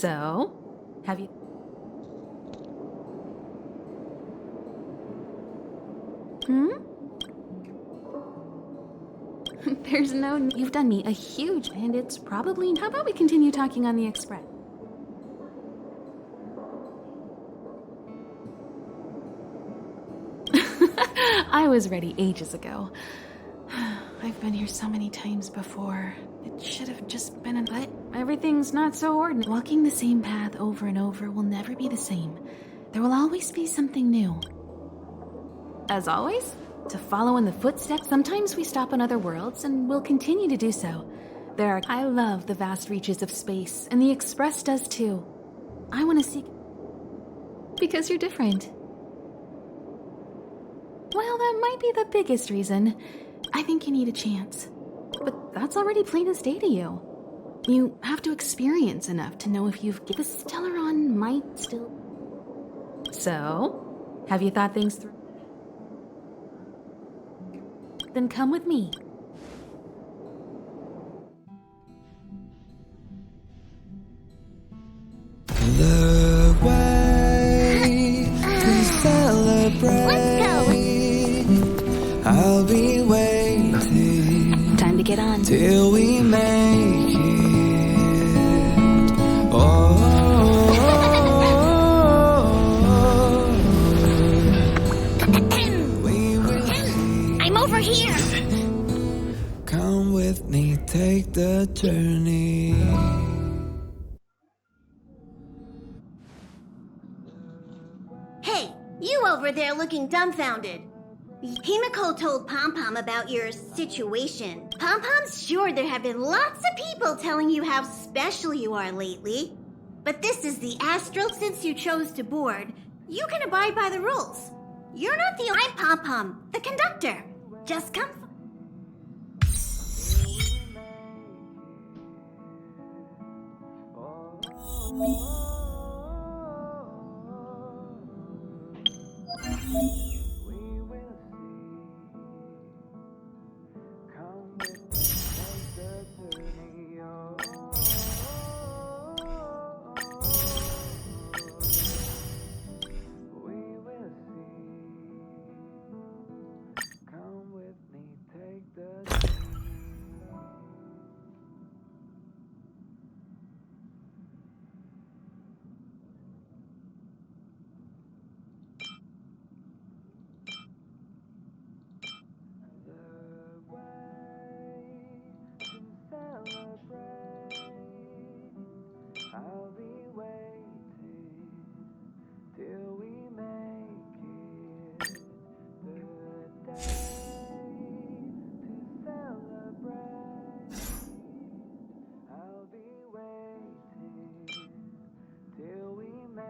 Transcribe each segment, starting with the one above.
So, have you... There's no... You've done me a huge... And it's probably... How about we continue talking on the express? I was ready ages ago. I've been here so many times before. It should have just been but everything's not so ordinary. Walking the same path over and over will never be the same. There will always be something new. As always, to follow in the footsteps, sometimes we stop on other worlds, and we'll continue to do so. I love the vast reaches of space, and the Express does too. I want to see... Because you're different. Well, that might be the biggest reason. I think you need a chance. But that's already plain as day to you. You have to experience enough to know if you've... The Stellaron might still... So, have you thought things through? Then come with me. The way to celebrate. Let's go. I'll be waiting. Time to get on. Till we make it. Oh. We will see. I'm over here. Come with me, take the journey. Hey, you over there looking dumbfounded. Himiko told Pom-Pom about your situation. Pom-Pom's sure there have been lots of people telling you how special you are lately. But this is the Astral. Since you chose to board, you can abide by the rules. You're not the... I'm Pom-Pom, the conductor. Just come... I'll be waiting till we make it the day to celebrate. I'll be waiting till we make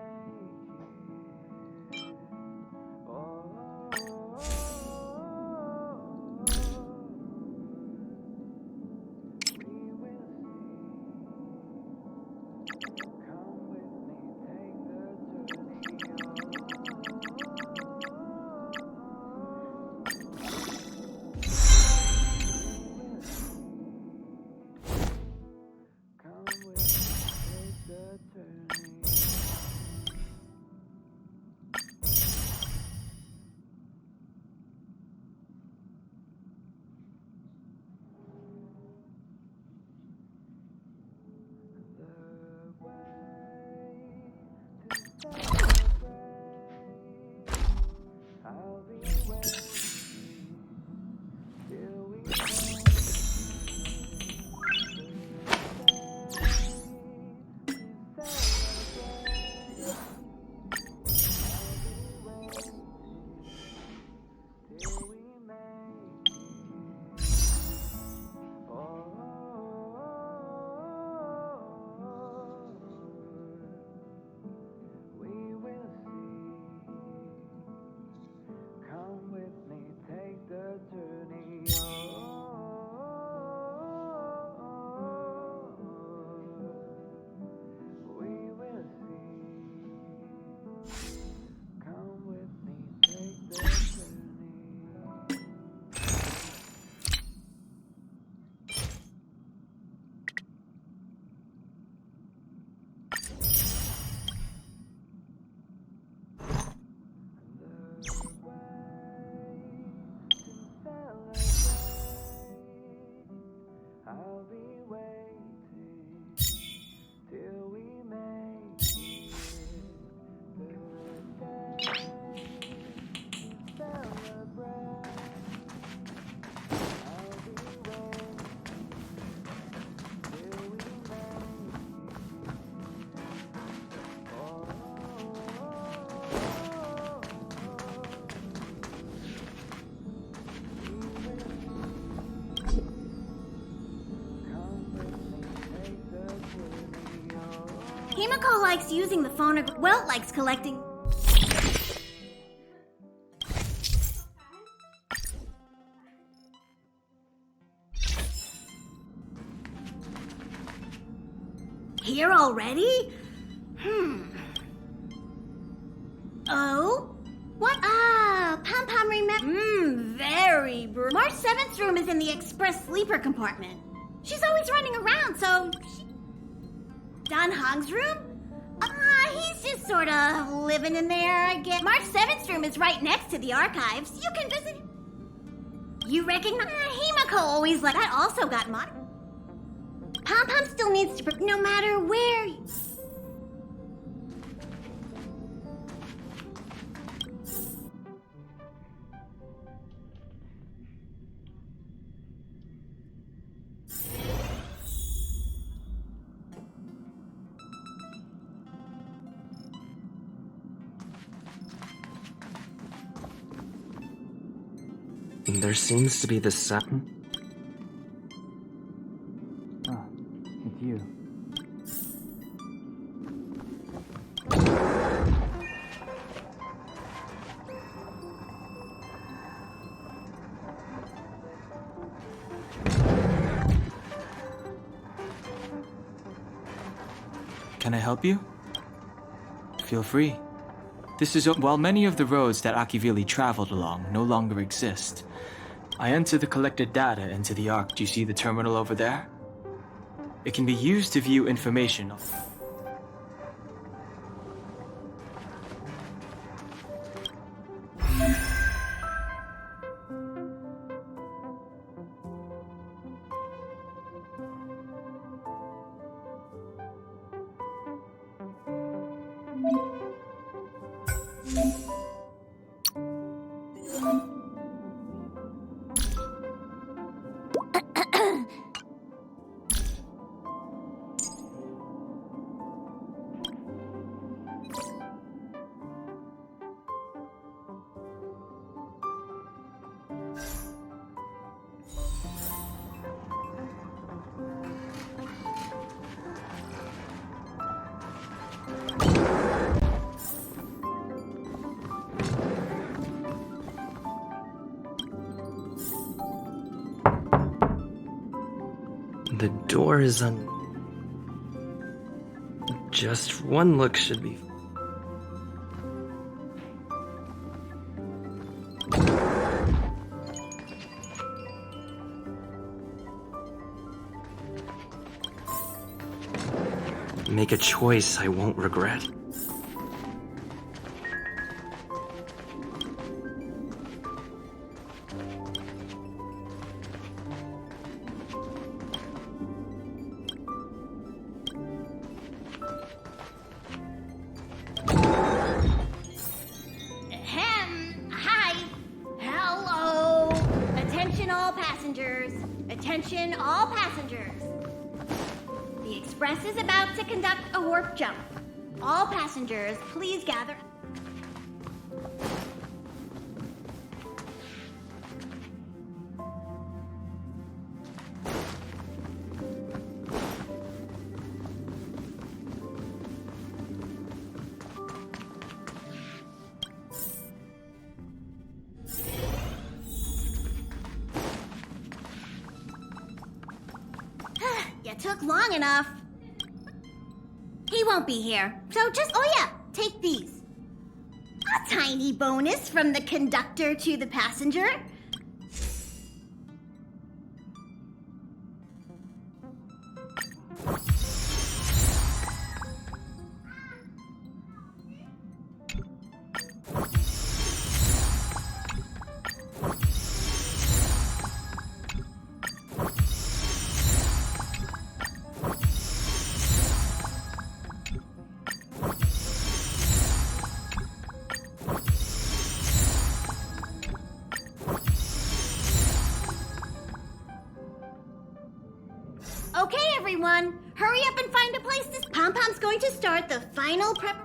it. Oh. We Himiko likes using the phonograph. Welt likes collecting. Here already? Oh? What? Ah, Pom Pom remember. Very March 7th's room is in the express sleeper compartment. She's always running around, so... Dan Hong's room? He's just sort of living in there, I guess. March 7th's room is right next to the archives. You can visit... You recognize... Himiko always like... That also got mod... Pom Pom still needs to... No matter where... There seems to be the sound. Oh, it's you. Can I help you? Feel free. This is while many of the roads that Akivili traveled along no longer exist. I enter the collected data into the Ark. Do you see the terminal over there? It can be used to view information. The door is Just one look should be... Make a choice I won't regret. Hi. Hello. Attention all passengers. Attention all passengers. The Express is about to conduct a warp jump. All passengers, please gather. You took long enough. He won't be here, so just, oh yeah, take these. A tiny bonus from the conductor to the passenger. Okay, everyone, hurry up and find a place to... Pom Pom's going to start the final prep...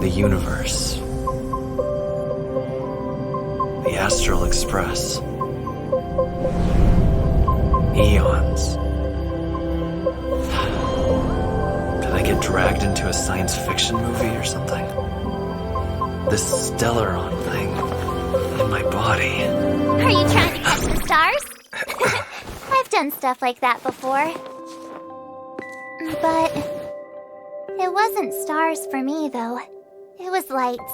The universe. The Astral Express. Eons. Did I get dragged into a science fiction movie or something? This Stellaron thing in my body. Are you trying to catch the stars? I've done stuff like that before. But it wasn't stars for me, though. It was lights.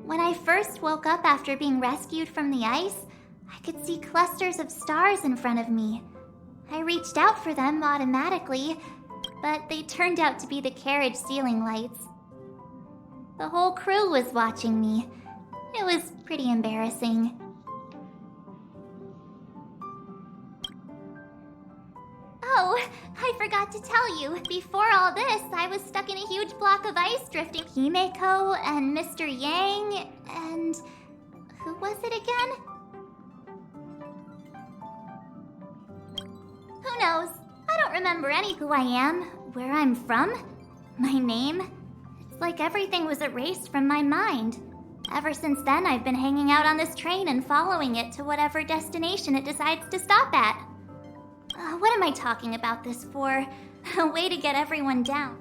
When I first woke up after being rescued from the ice, I could see clusters of stars in front of me. I reached out for them automatically, but they turned out to be the carriage ceiling lights. The whole crew was watching me. It was pretty embarrassing. Oh, I forgot to tell you. Before all this, I was stuck in a huge block of ice drifting. Himeko and Mr. Yang and... who was it again? Who knows? I don't remember who I am, where I'm from, my name. It's like everything was erased from my mind. Ever since then, I've been hanging out on this train and following it to whatever destination it decides to stop at. What am I talking about this for? A way to get everyone down.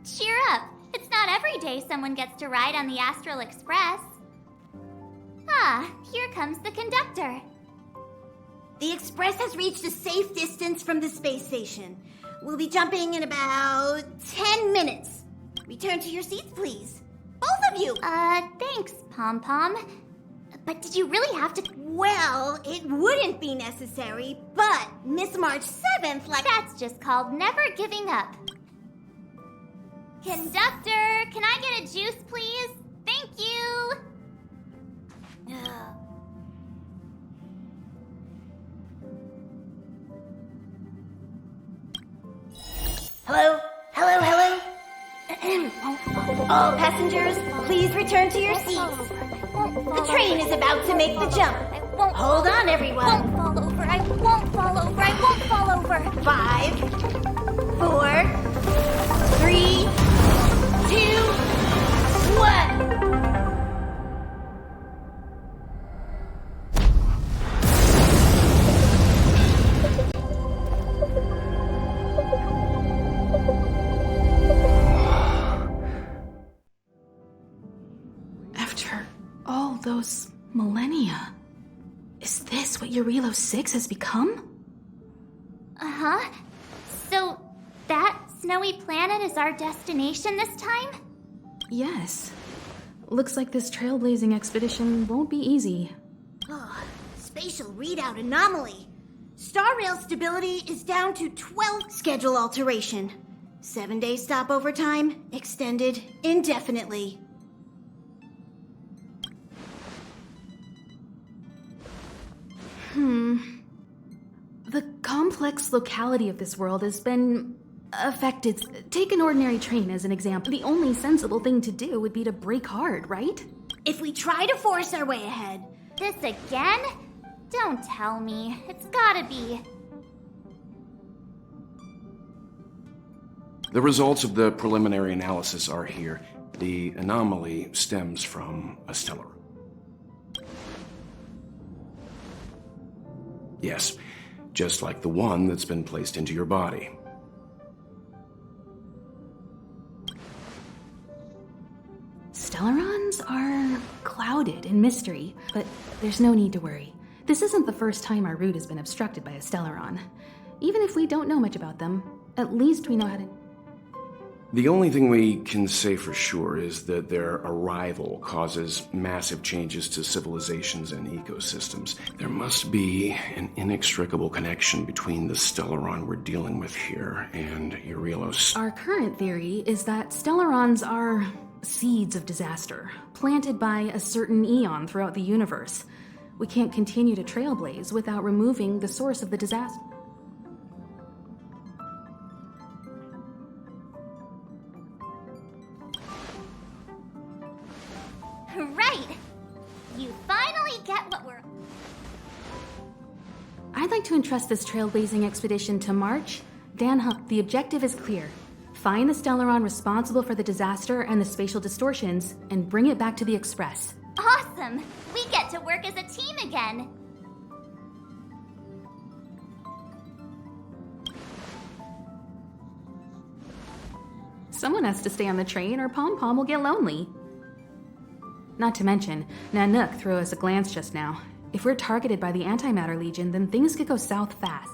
Cheer up! It's not every day someone gets to ride on the Astral Express. Ah, here comes the conductor. The Express has reached a safe distance from the space station. We'll be jumping in about 10 minutes. Return to your seats, please. Both of you! Thanks, Pom-Pom. But did you really have to... Well, it wouldn't be necessary, but Miss March 7th, That's just called never giving up. Conductor, can I get a juice, please? Thank you! Hello? Hello, hello? All passengers, please return to your seats. The train is about to make the jump. Hold on, everyone. I won't fall over. I won't fall over. I won't fall over. 5, 4, 3, 2, 1. After all those millennia, is this what Eurilo 6 has become? Uh-huh. So, that snowy planet is our destination this time? Yes. Looks like this trailblazing expedition won't be easy. Oh, spatial readout anomaly. Star rail stability is down to 12. Schedule alteration. 7-day stopover time extended indefinitely. The complex locality of this world has been affected. Take an ordinary train as an example. The only sensible thing to do would be to brake hard, right? If we try to force our way ahead, This again? Don't tell me. It's gotta be. The results of the preliminary analysis are here. The anomaly stems from a stellar. Yes, just like the one that's been placed into your body. Stellarons are clouded in mystery, but there's no need to worry. This isn't the first time our route has been obstructed by a Stellaron. Even if we don't know much about them, at least we know how to... The only thing we can say for sure is that their arrival causes massive changes to civilizations and ecosystems. There must be an inextricable connection between the Stellaron we're dealing with here and Eurelos. Our current theory is that Stellarons are seeds of disaster, planted by a certain eon throughout the universe. We can't continue to trailblaze without removing the source of the disaster. Right! You finally get what we're... I'd like to entrust this trailblazing expedition to March. Dan Hunt, the objective is clear. Find the Stellaron responsible for the disaster and the spatial distortions, and bring it back to the Express. Awesome! We get to work as a team again! Someone has to stay on the train or Pom Pom will get lonely. Not to mention, Nanook threw us a glance just now. If we're targeted by the Antimatter Legion, then things could go south fast.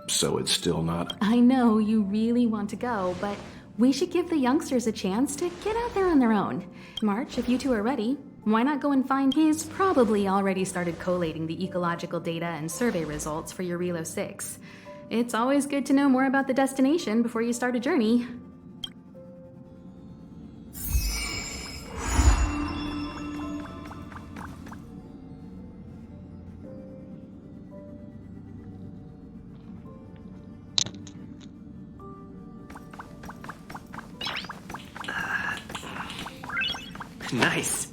So it's still not... I know you really want to go, but we should give the youngsters a chance to get out there on their own. March, if you two are ready, why not go and find... He's probably already started collating the ecological data and survey results for your Relo 6. It's always good to know more about the destination before you start a journey. Nice.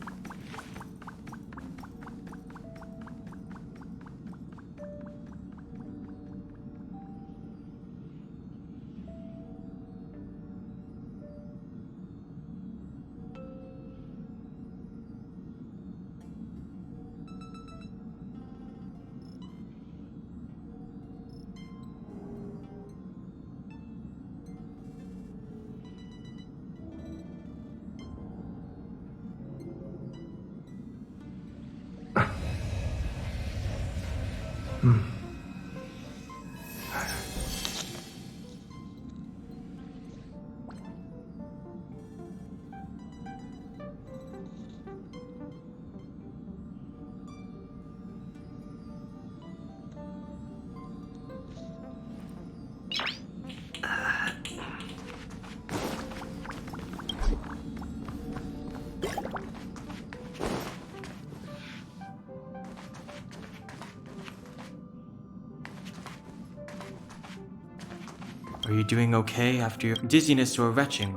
Are you doing okay after your dizziness or retching?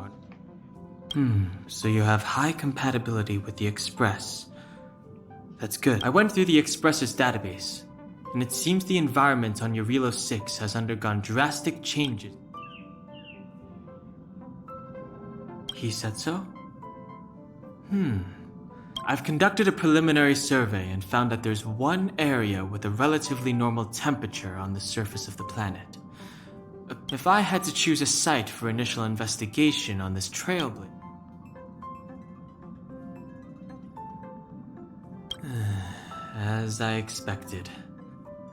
So you have high compatibility with the Express. That's good. I went through the Express's database, and it seems the environment on your Relo 6 has undergone drastic changes. He said so? I've conducted a preliminary survey and found that there's one area with a relatively normal temperature on the surface of the planet. If I had to choose a site for initial investigation on this trailblazer... As I expected.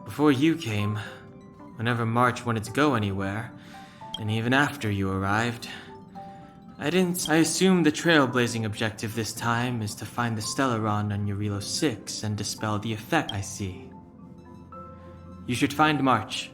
Before you came, whenever March wanted to go anywhere, and even after you arrived, I assumed the trailblazing objective this time is to find the Stellaron on your Relo 6 and dispel the effect I see. You should find March.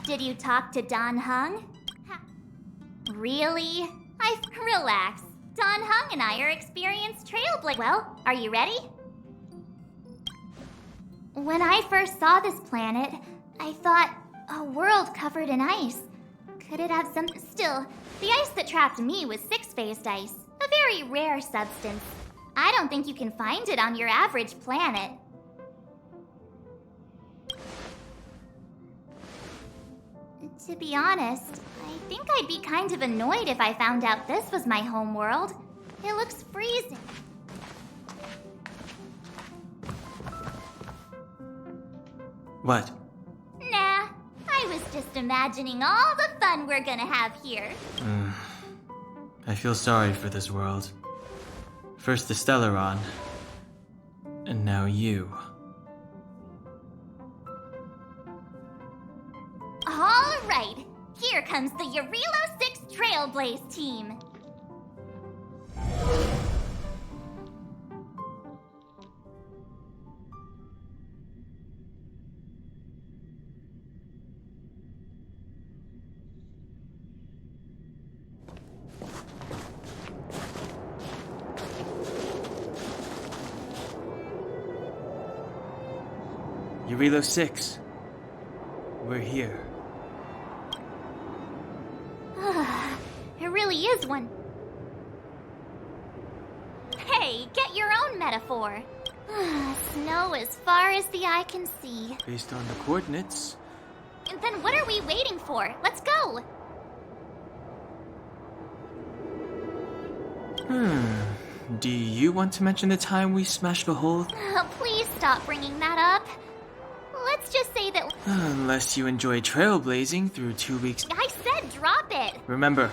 Did you talk to Don Hung? Really? Relax. Don Hung and I are experienced trailblazers. Well, are you ready? When I first saw this planet, I thought a world covered in ice. Could it have some... Still, the ice that trapped me was six-phased ice, a very rare substance. I don't think you can find it on your average planet. To be honest, I think I'd be kind of annoyed if I found out this was my home world. It looks freezing. What? Nah, I was just imagining all the fun we're gonna have here. I feel sorry for this world. First the Stellaron, and now you. All right, here comes the Eurilo 6 Trailblaze team. Eurilo 6. We're here. It really is one. Hey, get your own metaphor. Snow as far as the eye can see. Based on the coordinates. And then what are we waiting for? Let's go! Do you want to mention the time we smashed a hole? Please stop bringing that up. Let's just say that... Unless you enjoy trailblazing through 2 weeks. I said drop it! Remember,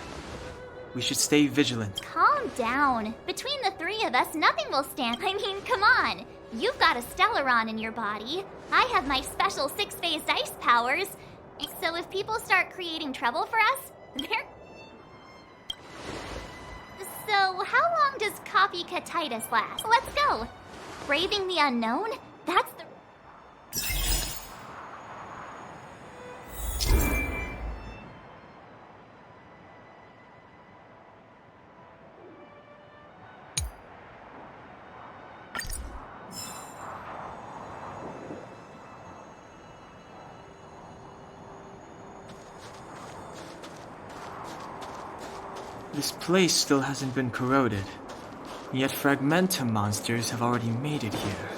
we should stay vigilant. Calm down. Between the three of us, nothing will stand. I mean, come on. You've got a Stellaron in your body. I have my special six-phased ice powers. So if people start creating trouble for us, they're... So how long does copycatitis last? Let's go. Braving the unknown? That's the... This place still hasn't been corroded, yet Fragmentum monsters have already made it here.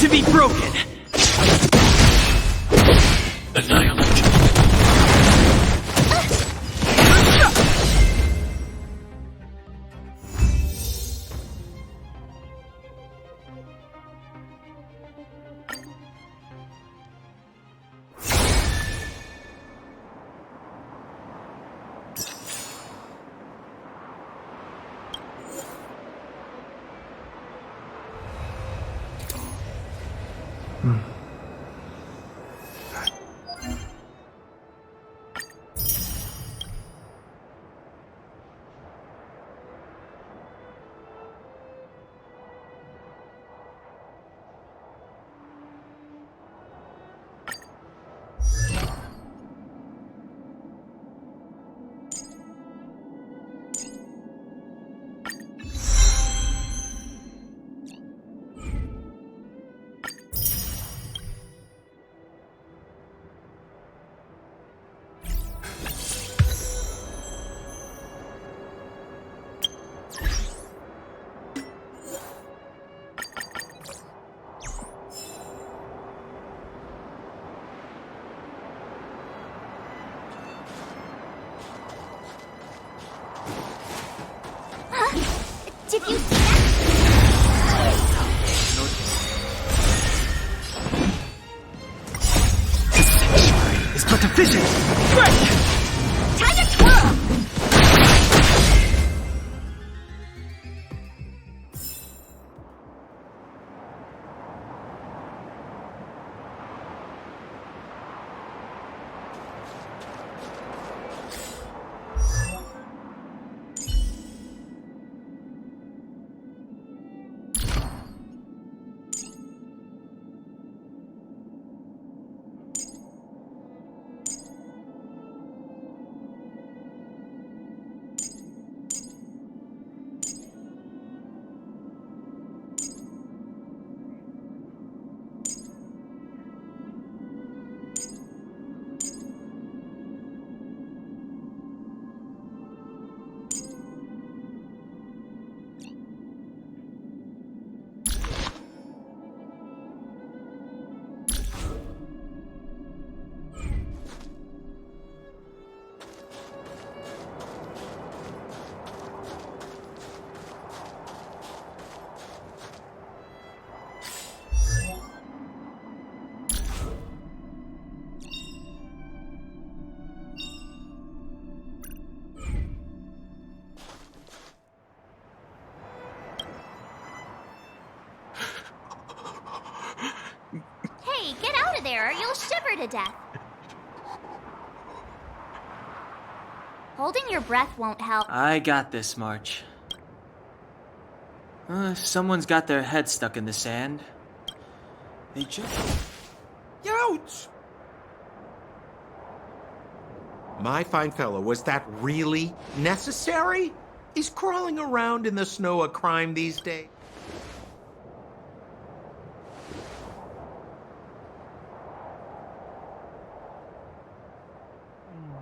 to be broken. Annihilate. Did you see that? It's but a vision. Break! Time to twirl! Hey, get out of there or you'll shiver to death. Holding your breath won't help. I got this, March. Someone's got their head stuck in the sand. They just... Ouch! My fine fellow, was that really necessary? Is crawling around in the snow a crime these days?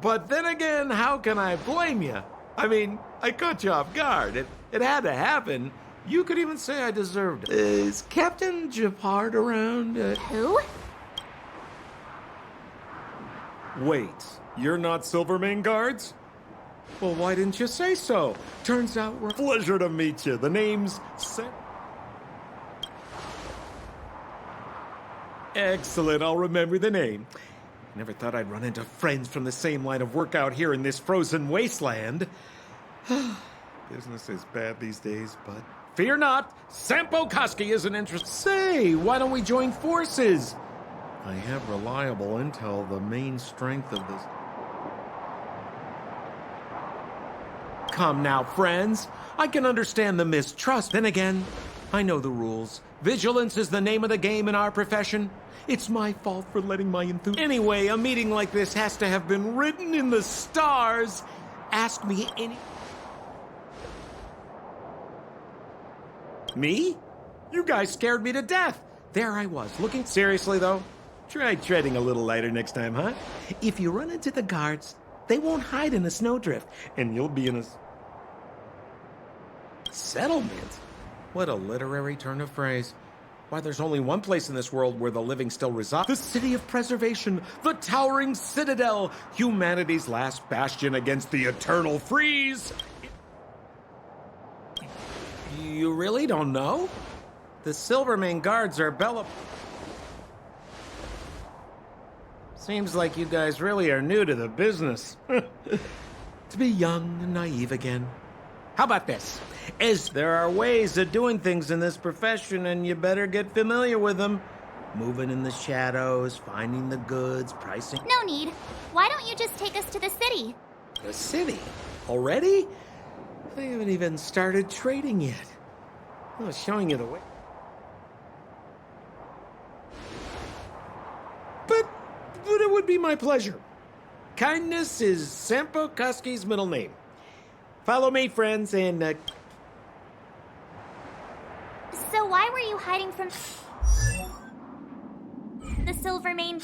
But then again, how can I blame you? I mean, I caught you off guard. It had to happen. You could even say I deserved it. Is Captain Japard around? Who? Wait, you're not Silvermane Guards? Well, why didn't you say so? Turns out we're... Pleasure to meet you. The name's... Excellent, I'll remember the name. Never thought I'd run into friends from the same line of work out here in this frozen wasteland. Business is bad these days, but fear not, Sampo Koski isn't interested. Say, why don't we join forces? I have reliable intel, the main strength of this. Come now, friends. I can understand the mistrust. Then again, I know the rules. Vigilance is the name of the game in our profession. It's my fault for letting my enthusiasm... Anyway, a meeting like this has to have been written in the stars. Ask me any... Me? You guys scared me to death. There I was, looking... Seriously, though? Try treading a little lighter next time, huh? If you run into the guards, they won't hide in a snowdrift, and you'll be in a... Settlement? What a literary turn of phrase. Why, there's only one place in this world where the living still reside. The City of Preservation, the towering citadel, humanity's last bastion against the eternal freeze. You really don't know? The Silvermane Guards are Bella... Seems like you guys really are new to the business. To be young and naive again. How about this? As there are ways of doing things in this profession, and you better get familiar with them. Moving in the shadows, finding the goods, pricing... No need. Why don't you just take us to the city? The city? Already? I haven't even started trading yet. I was showing you the way. But it would be my pleasure. Kindness is Sampo Koski's middle name. Follow me, friends, and... So why were you hiding from... the Silvermane...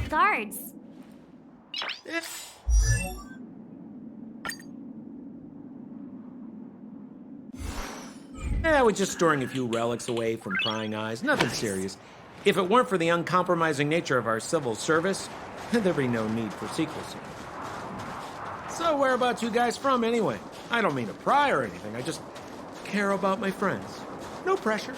Guards? I was just storing a few relics away from prying eyes. Nothing serious. If it weren't for the uncompromising nature of our civil service, there'd be no need for secrecy. So whereabouts you guys from, anyway? I don't mean to pry or anything. I just care about my friends. No pressure.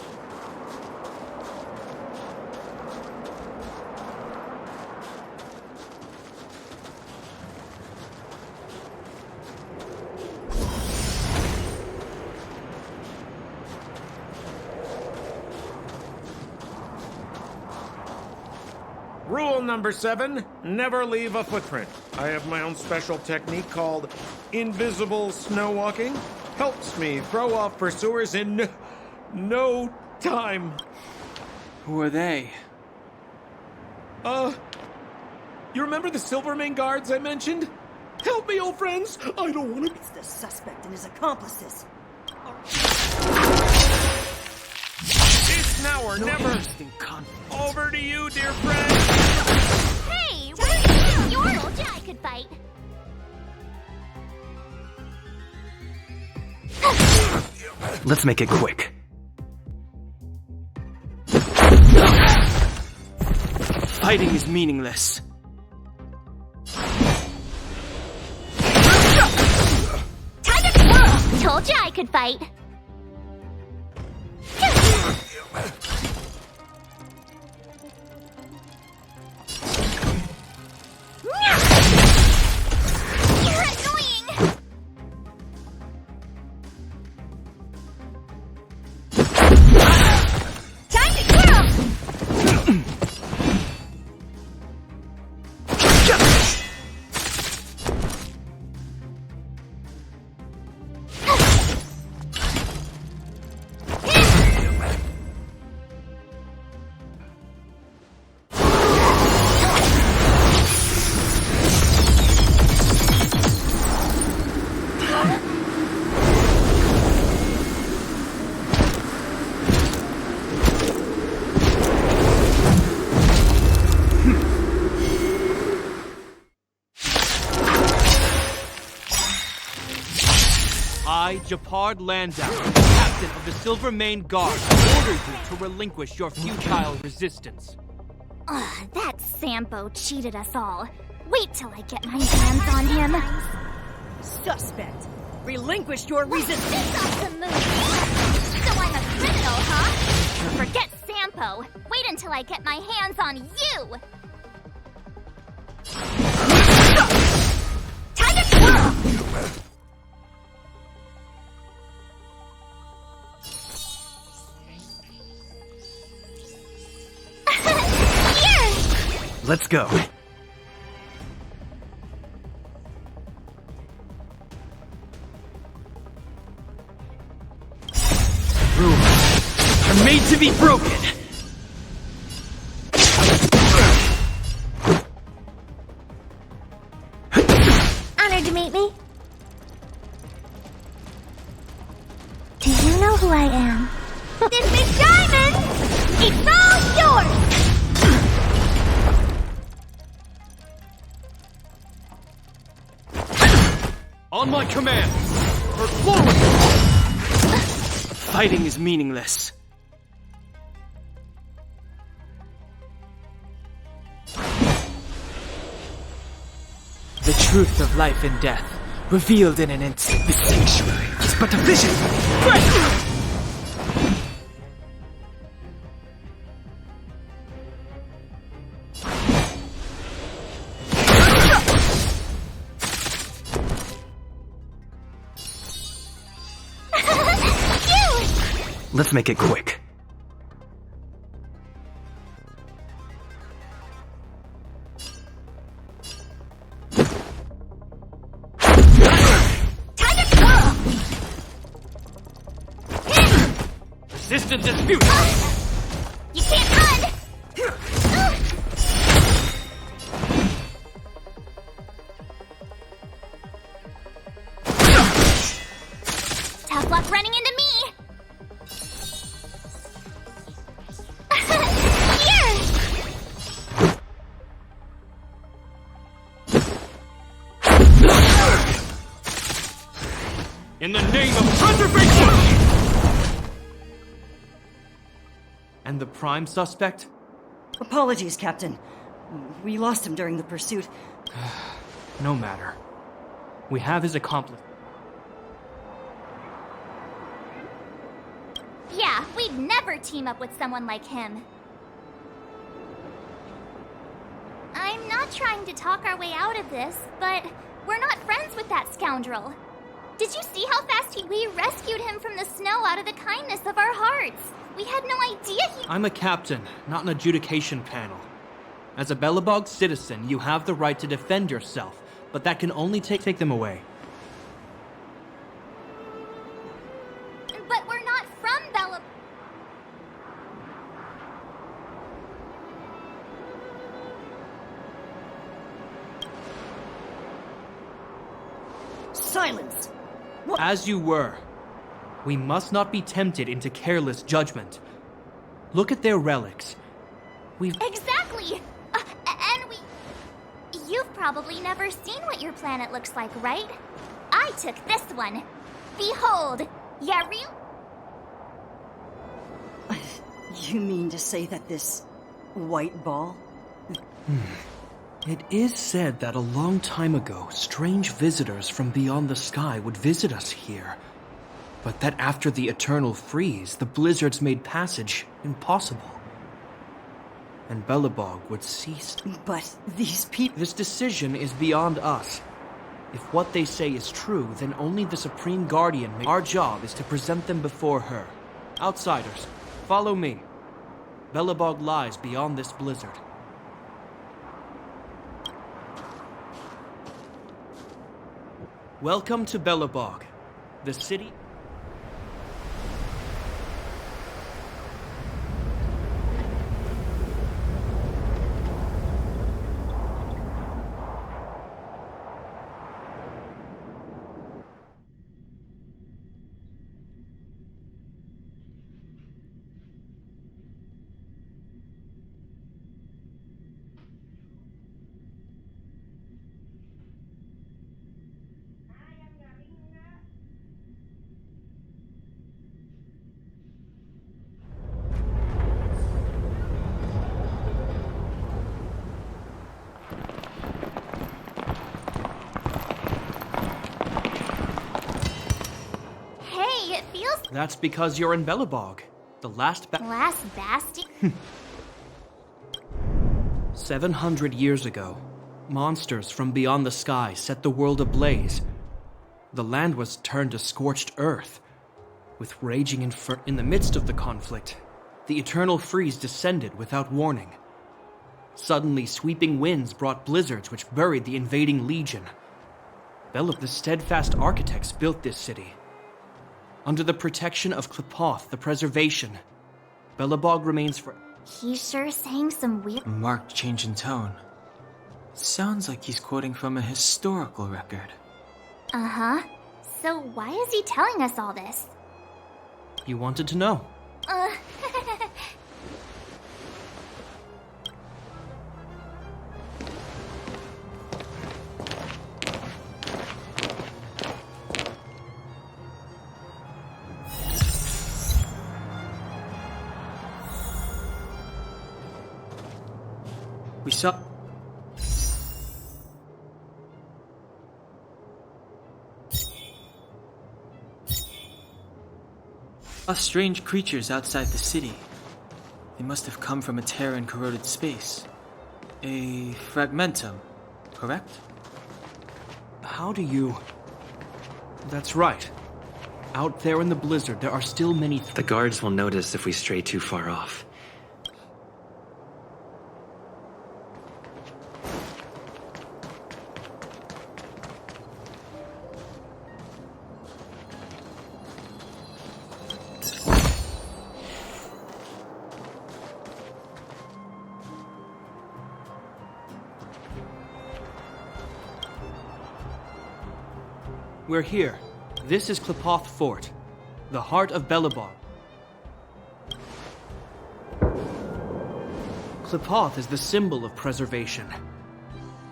Rule number 7, never leave a footprint. I have my own special technique called invisible snow walking. Helps me throw off pursuers in no time. Who are they? You remember the Silvermane Guards I mentioned? Help me, old friends. I don't want to... It's the suspect and his accomplices. It's now or never. Over to you, dear friend. Hey, where's your told you I could fight? Let's make it quick. Fighting is meaningless. Told you I could fight. You're annoying. Time to kill. I, Japard Landau, captain of the Silvermane Guard, order you to relinquish your futile resistance. Ugh, that Sampo cheated us all. Wait till I get my hands on him. Suspect, relinquish your resistance. That's the move. So I'm a criminal, huh? Forget Sampo. Wait until I get my hands on you. Time to twirl. Let's go. Rules are made to be broken. Honored to meet me. Do you know who I am? This big diamond! It's all yours! On my command, for forward! Fighting is meaningless. The truth of life and death, revealed in an instant. The sanctuary is but a vision. Let's make it quick. Resistance is futile! You can't run! Tough luck running into me! In the name of preservation! And the prime suspect? Apologies, Captain. We lost him during the pursuit. No matter. We have his accomplice. Yeah, we'd never team up with someone like him. I'm not trying to talk our way out of this, but we're not friends with that scoundrel. Did you see how fast we rescued him from the snow out of the kindness of our hearts? We had no idea he— I'm a captain, not an adjudication panel. As a Belobog citizen, you have the right to defend yourself, but that can only take them away. But we're not from Bella— Silence! As you were. We must not be tempted into careless judgment. Look at their relics. Exactly! And we— You've probably never seen what your planet looks like, right? I took this one. Behold! Yeah, real— You mean to say that this white ball? It is said that a long time ago, strange visitors from beyond the sky would visit us here. But that after the eternal freeze, the blizzards made passage impossible. And Belobog would cease. But these people— This decision is beyond us. If what they say is true, then only the Supreme Guardian may— Our job is to present them before her. Outsiders, follow me. Belobog lies beyond this blizzard. Welcome to Belobog, the city— That's because you're in Belobog, the last bastion? 700 years ago, monsters from beyond the sky set the world ablaze. The land was turned to scorched earth. With raging in the midst of the conflict, the eternal freeze descended without warning. Suddenly, sweeping winds brought blizzards which buried the invading legion. The steadfast architects built this city. Under the protection of Klepoth, the preservation, Belobog remains for— He's sure saying some weird— A marked change in tone. Sounds like he's quoting from a historical record. Uh-huh. So why is he telling us all this? You wanted to know. We saw strange creatures outside the city. They must have come from a tear and corroded space. A fragmentum, correct? How do you... That's right. Out there in the blizzard, there are still many... The guards will notice if we stray too far off. We're here. This is Klipoth Fort, the heart of Belobog. Klipoth is the symbol of preservation.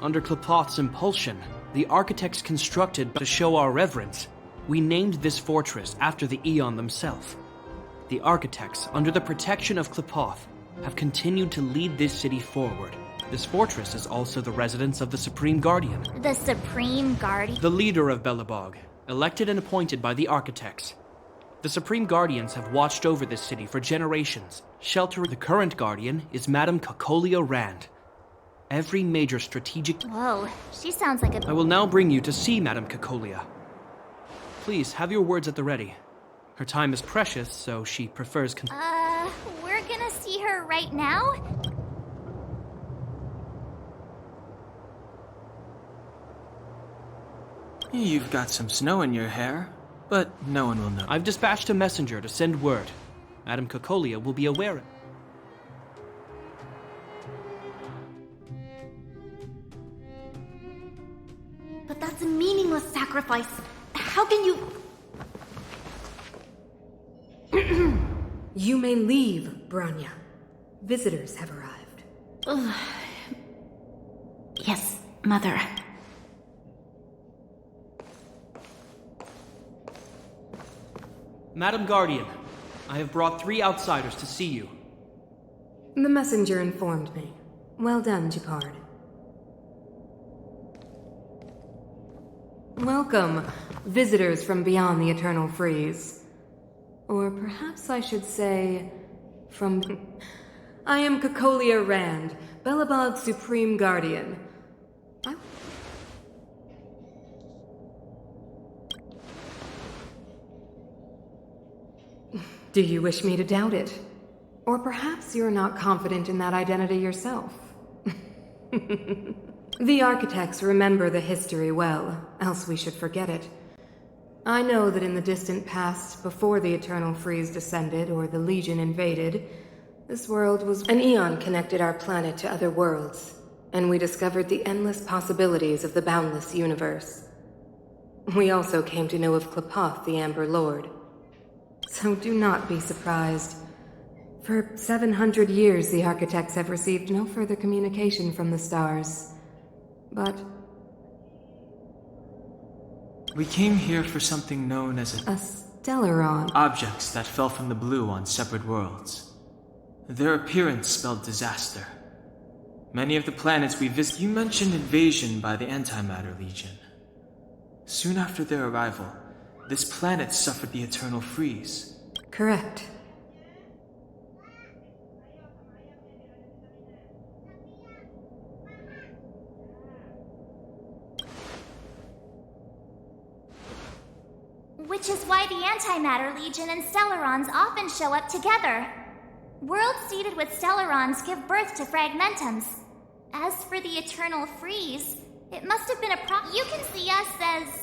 Under Klipoth's impulsion, the architects constructed to show our reverence. We named this fortress after the Aeon themselves. The architects, under the protection of Klipoth, have continued to lead this city forward. This fortress is also the residence of the Supreme Guardian. The Supreme Guardian? The leader of Belobog, elected and appointed by the architects. The Supreme Guardians have watched over this city for generations, sheltering. The current Guardian is Madame Cocolia Rand. Every major strategic... Whoa, she sounds like a... I will now bring you to see Madame Cocolia. Please, have your words at the ready. Her time is precious, so she prefers... We're gonna see her right now? You've got some snow in your hair, but no one will know. I've dispatched a messenger to send word. Madame Cocolia will be aware. But that's a meaningless sacrifice. How can you... You may leave, Branya. Visitors have arrived. Yes, Mother. Madam Guardian, I have brought 3 outsiders to see you. The messenger informed me. Well done, Jacquard. Welcome, visitors from beyond the Eternal Freeze. Or perhaps I should say, from... I am Cocolia Rand, Belobog's Supreme Guardian. Do you wish me to doubt it? Or perhaps you're not confident in that identity yourself. The architects remember the history well, else we should forget it. I know that in the distant past, before the Eternal Freeze descended or the Legion invaded, this world was... An Aeon connected our planet to other worlds, and we discovered the endless possibilities of the boundless universe. We also came to know of Klipoth, the Amber Lord. So do not be surprised. For 700 years, the architects have received no further communication from the stars. But... We came here for something known as a Stellaron. Objects that fell from the blue on separate worlds. Their appearance spelled disaster. Many of the planets we visited... You mentioned invasion by the Antimatter Legion. Soon after their arrival, this planet suffered the Eternal Freeze. Correct. Which is why the Antimatter Legion and Stellarons often show up together. Worlds seeded with Stellarons give birth to fragmentums. As for the Eternal Freeze, it must have been you can see us as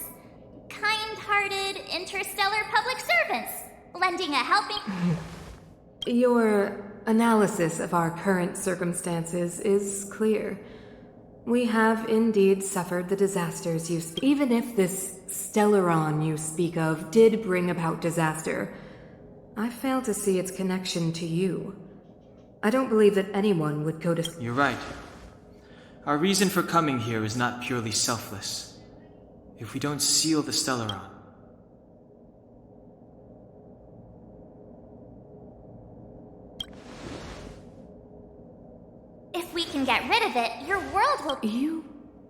kind-hearted interstellar public servants, lending a helping... Your analysis of our current circumstances is clear. We have indeed suffered the disasters you speak. Even if this Stellaron you speak of did bring about disaster, I fail to see its connection to you. I don't believe that anyone would go to... You're right. Our reason for coming here is not purely selfless. If we don't seal the Stellaron... If we we can get rid of it, your world will... You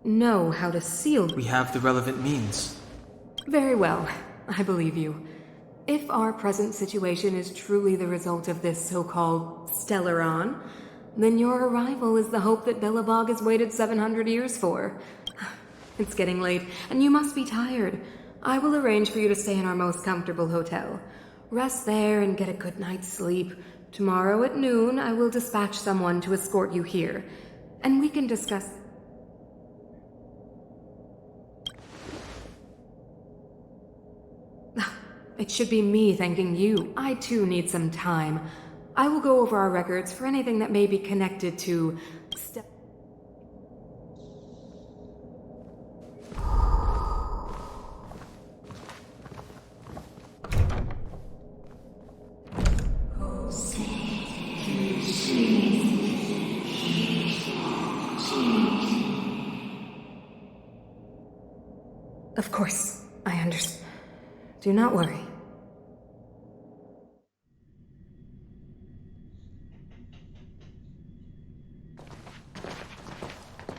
know how to seal... We have the relevant means. Very well. I believe you. If our present situation is truly the result of this so-called Stellaron, then your arrival is the hope that Billabog has waited 700 years for. It's getting late, and you must be tired. I will arrange for you to stay in our most comfortable hotel. Rest there and get a good night's sleep. Tomorrow at noon, I will dispatch someone to escort you here, and we can discuss... It should be me thanking you. I too need some time. I will go over our records for anything that may be connected to... Of course, I understand. Do not worry.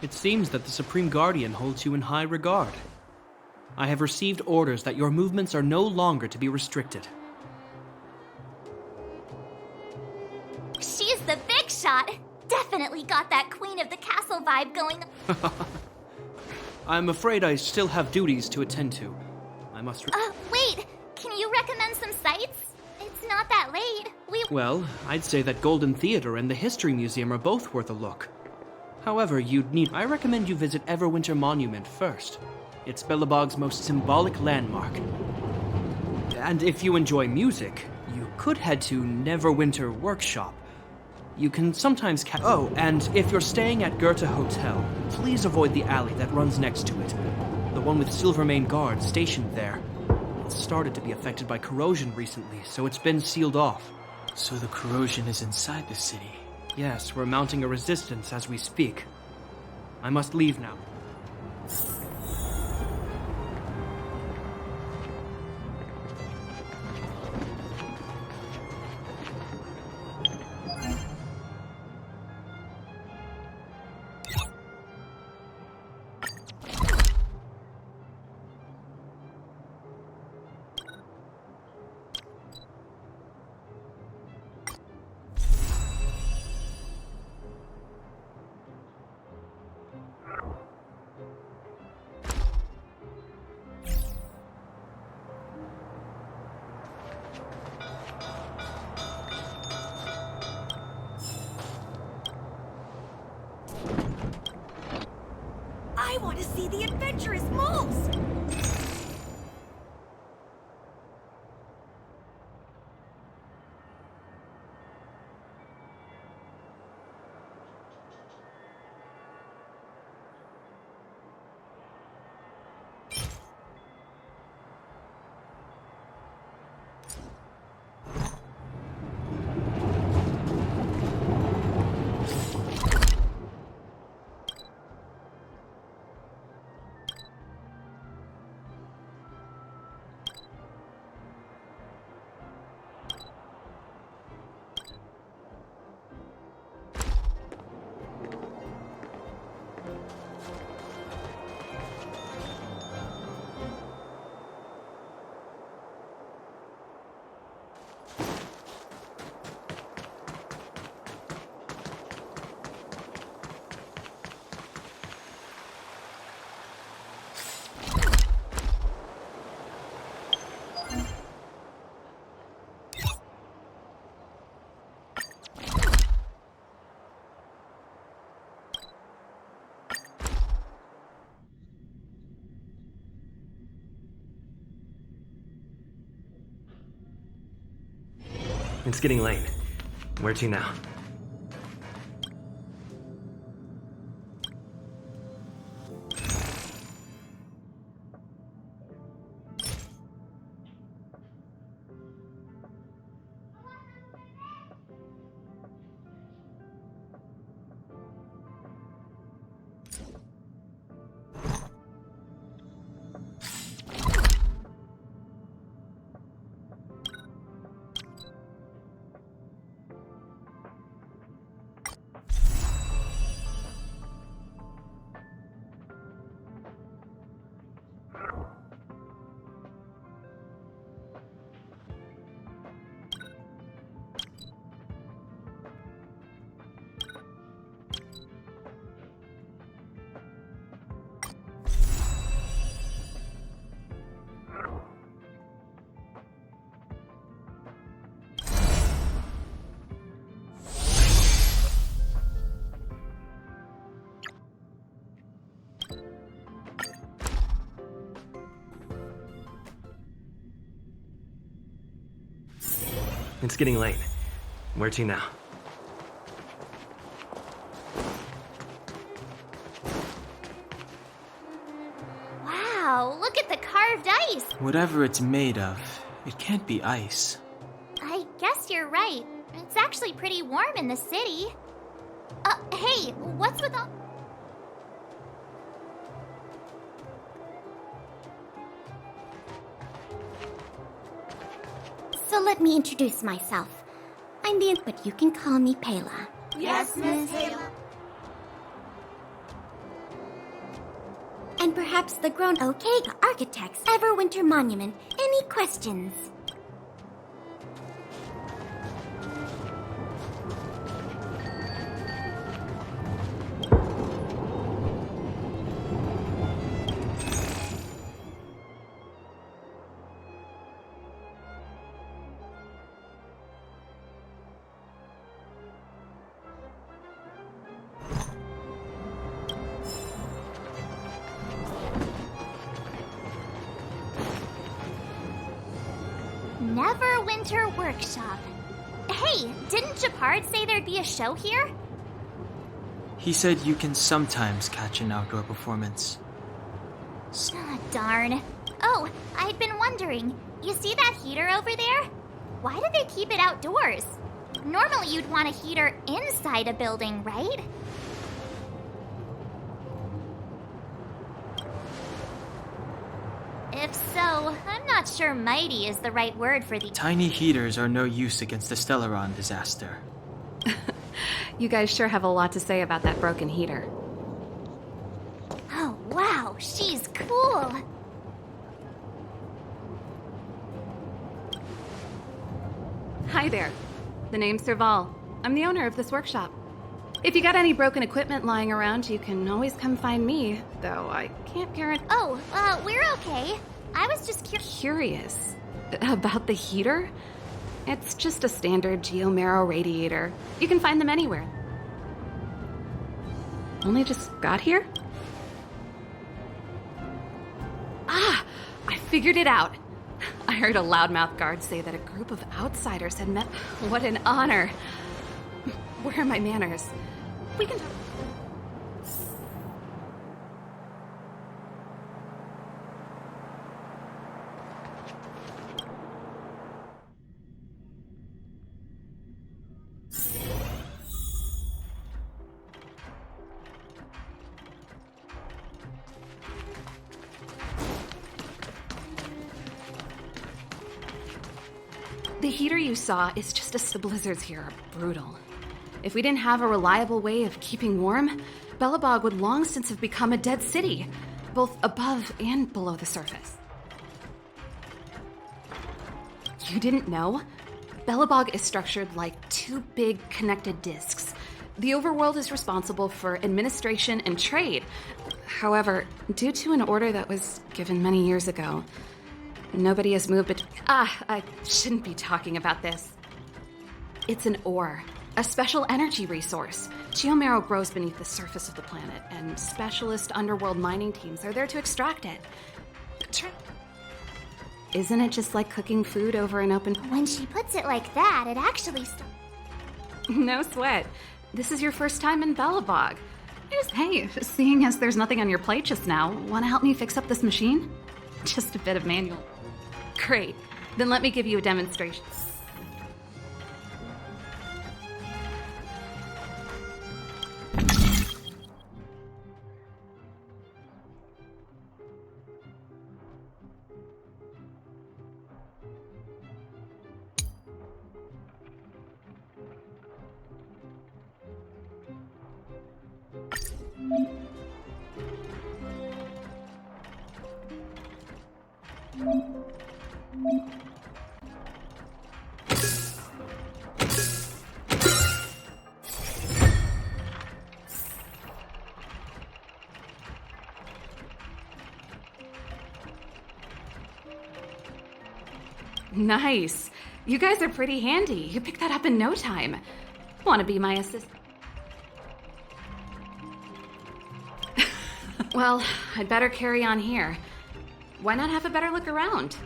It seems that the Supreme Guardian holds you in high regard. I have received orders that your movements are no longer to be restricted. She's the big shot! Definitely got that Queen of the Castle vibe going. I'm afraid I still have duties to attend to. I must... Wait! Can you recommend some sites? It's not that late. Well, I'd say that Golden Theater and the History Museum are both worth a look. However, I recommend you visit Everwinter Monument first. It's Billabog's most symbolic landmark. And if you enjoy music, you could head to Neverwinter Workshop. You can sometimes Oh, and if you're staying at Goethe Hotel, please avoid the alley that runs next to it. The one with Silvermane guards stationed there. It's started to be affected by corrosion recently, so it's been sealed off. So the corrosion is inside the city. Yes, we're mounting a resistance as we speak. I must leave now. I want to see the adventurous moles! It's getting late. Where to now? It's getting late. Where to now? Wow, look at the carved ice! Whatever it's made of, it can't be ice. I guess you're right. It's actually pretty warm in the city. Hey, what's with all... So let me introduce myself. I'm the... but you can call me Pela. Yes, Miss Taylor. And perhaps the grown... Okay, architects, Everwinter Monument. Any questions? Everwinter Workshop. Hey, didn't Japard say there'd be a show here? He said you can sometimes catch an outdoor performance. Darn. Oh, I'd been wondering. You see that heater over there? Why do they keep it outdoors? Normally you'd want a heater inside a building, right? If so, I'm not sure mighty is the right word for the... Tiny heaters are no use against the Stellaron disaster. You guys sure have a lot to say about that broken heater. Oh, wow, she's cool. Hi there. The name's Serval. I'm the owner of this workshop. If you got any broken equipment lying around, you can always come find me, though I can't guarantee... Oh, we're okay. I was just curious. About the heater? It's just a standard geomarrow radiator. You can find them anywhere. Only just got here? Ah! I figured it out! I heard a loudmouth guard say that a group of outsiders had met... What an honor! Where are my manners? We can talk... The heater you saw is just the blizzards here are brutal. If we didn't have a reliable way of keeping warm, Belobog would long since have become a dead city, both above and below the surface. You didn't know? Belobog is structured like two big connected disks. The overworld is responsible for administration and trade. However, due to an order that was given many years ago, nobody has moved it. I shouldn't be talking about this. It's an ore, a special energy resource. Geomarrow grows beneath the surface of the planet, and specialist underworld mining teams are there to extract it. Isn't it just like cooking food over an open... When she puts it like that, it actually... No sweat. This is your first time in Belobog. Hey, seeing as there's nothing on your plate just now, want to help me fix up this machine? Just a bit of manual. Great. Then let me give you a demonstration. Nice. You guys are pretty handy. You picked that up in no time. Want to be my assistant? Well, I'd better carry on here. Why not have a better look around?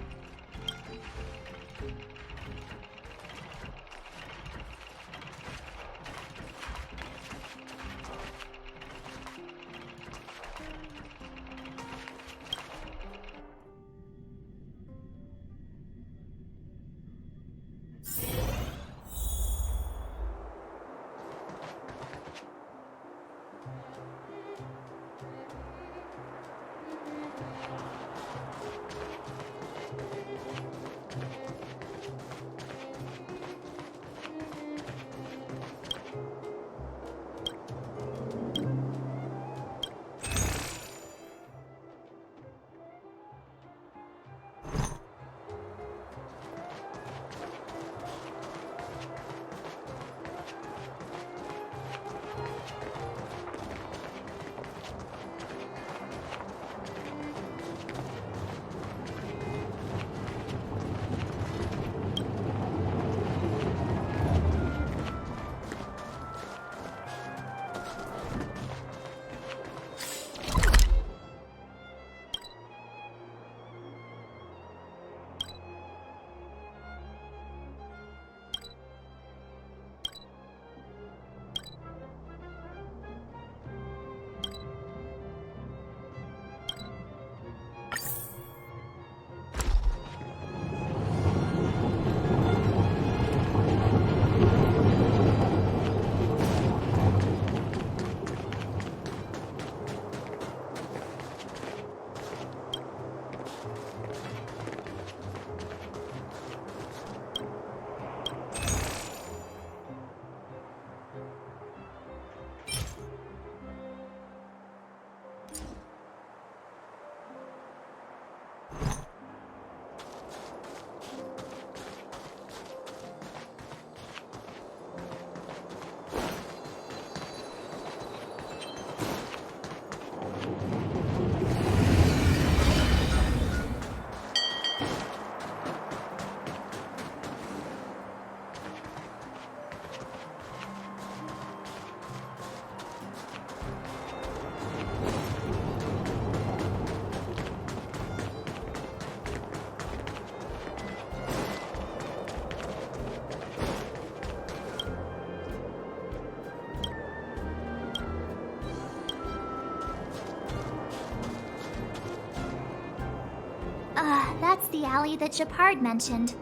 the alley that Japard mentioned.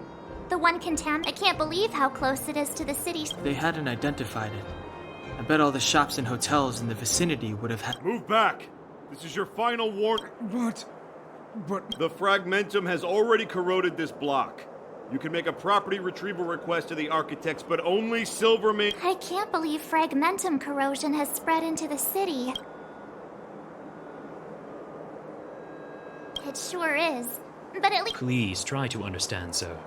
The one I can't believe how close it is to the city. They hadn't identified it. I bet all the shops and hotels in the vicinity would have had. Move back! This is your final warning. But... The fragmentum has already corroded this block. You can make a property retrieval request to the architects, but only Silvermane... I can't believe fragmentum corrosion has spread into the city. It sure is. But at least... Please try to understand, sir.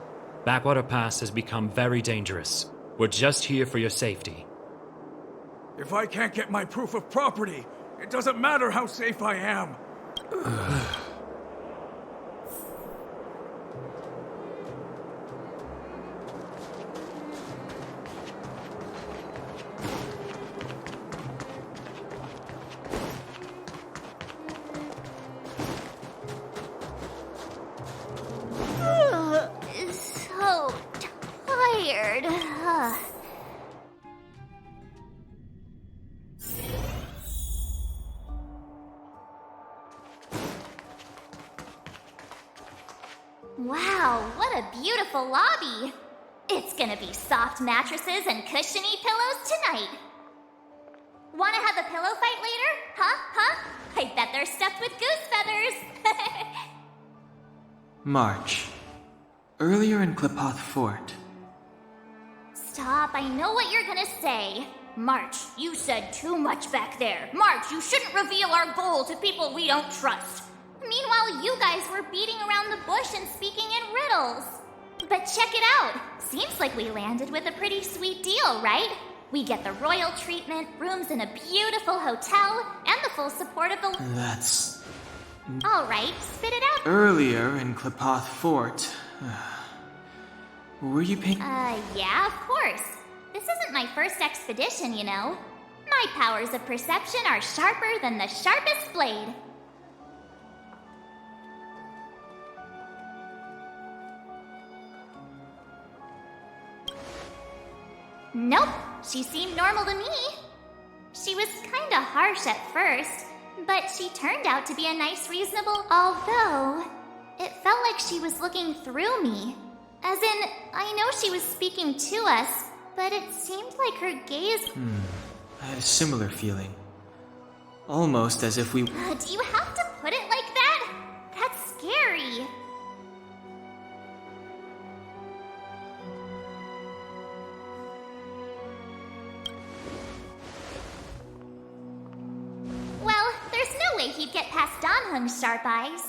Backwater Pass has become very dangerous. We're just here for your safety. If I can't get my proof of property, it doesn't matter how safe I am. So tired. Wow, what a beautiful lobby! It's gonna be soft mattresses and cushiony pillows tonight. Wanna have a pillow fight later? Huh? I bet they're stuffed with goose feathers! March. Earlier in Klipoth Fort. Stop, I know what you're gonna say. March, you said too much back there. March, you shouldn't reveal our goal to people we don't trust. Meanwhile, you guys were beating around the bush and speaking in riddles. But check it out. Seems like we landed with a pretty sweet deal, right? We get the royal treatment, rooms in a beautiful hotel, and the full support of the... That's... All right, spit it out. Earlier in Klipoth Fort. Were you paying... Yeah, of course. This isn't my first expedition, you know. My powers of perception are sharper than the sharpest blade. Nope, she seemed normal to me. She was kinda harsh at first, but she turned out to be a nice, reasonable... Although, it felt like she was looking through me. As in, I know she was speaking to us, but it seemed like her gaze... I had a similar feeling. Almost as if we... Do you have to put it like that? That's scary. Well, there's no way he'd get past Danhung's sharp eyes.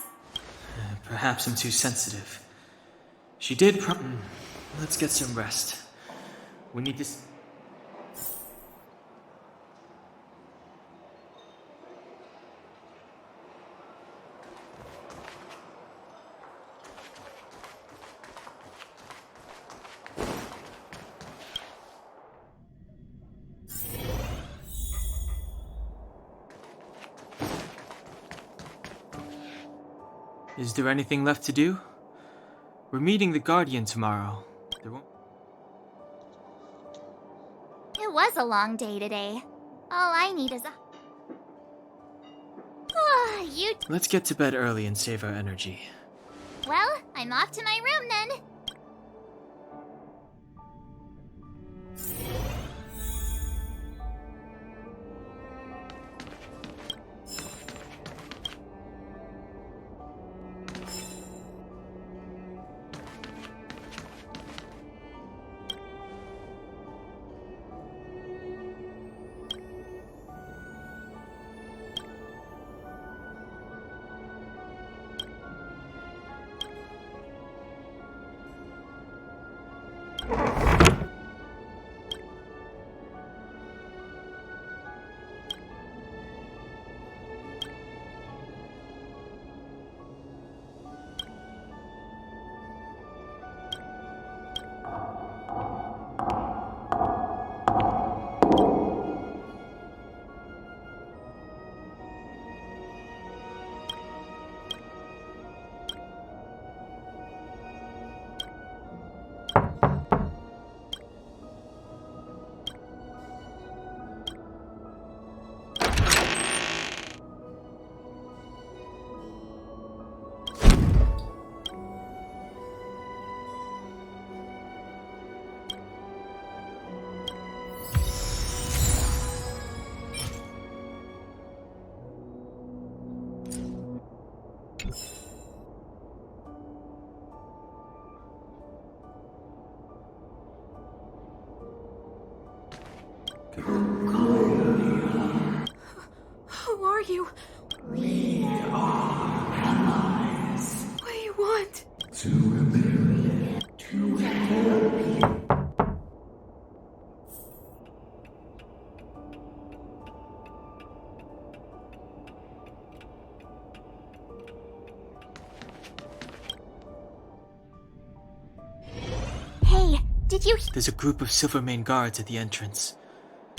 Perhaps I'm too sensitive. She did Let's get some rest. We need to... Is there anything left to do? We're meeting the Guardian tomorrow. There won't... It was a long day today. All I need is a... you... Let's get to bed early and save our energy. Well, I'm off to my room then. Who are you? We are allies. What do you want? To liberate, to help you. Hey, did you... There's a group of Silvermane guards at the entrance.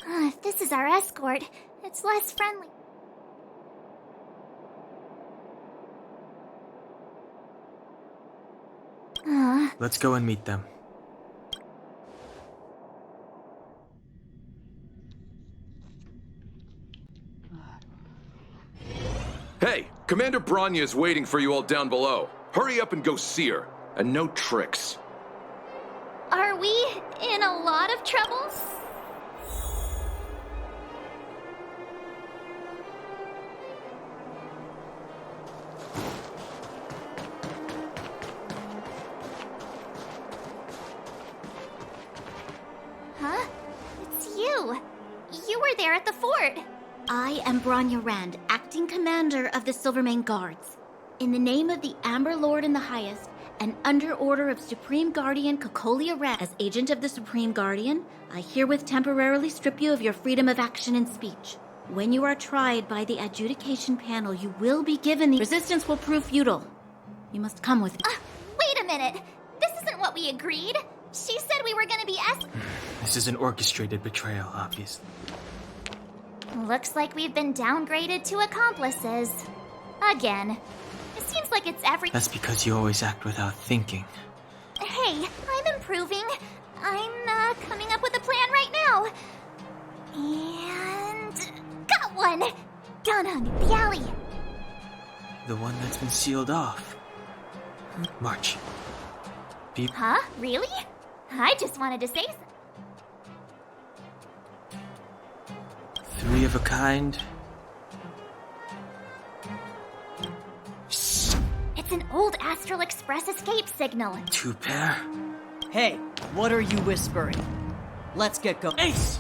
If this is our escort, it's less friendly. Let's go and meet them. Hey, Commander Bronya is waiting for you all down below. Hurry up and go see her. And no tricks. Are we in a lot of trouble? Huh? It's you. You were there at the fort. I am Bronya Rand, acting commander of the Silvermane Guards. In the name of the Amber Lord in the Highest, and under order of Supreme Guardian Cocolia Rand, as agent of the Supreme Guardian, I herewith temporarily strip you of your freedom of action and speech. When you are tried by the adjudication panel, you will be given the resistance will prove futile. You must come with me. Wait a minute. This isn't what we agreed. She said we were gonna be This is an orchestrated betrayal, obviously. Looks like we've been downgraded to accomplices. Again. It seems like it's every... That's because you always act without thinking. Hey, I'm improving. I'm coming up with a plan right now. And... got one! Danang, the alley. The one that's been sealed off. March. Huh? Really? I just wanted to say Three of a kind. It's an old Astral Express escape signal. Two pair. Hey, what are you whispering? Let's get going. Ace!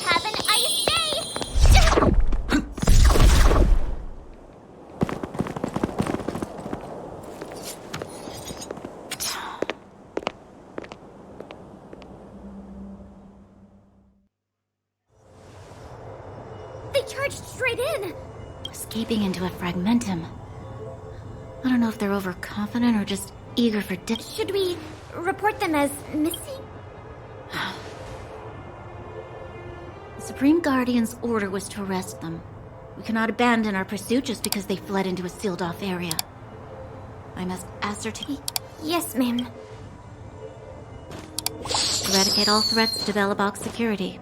Have an ice day! They charged straight in! Escaping into a fragmentum. I don't know if they're overconfident or just eager for Should we report them as missing? The Supreme Guardian's order was to arrest them. We cannot abandon our pursuit just because they fled into a sealed-off area. I must ascertain... Yes, ma'am. Eradicate all threats to Belobog's security.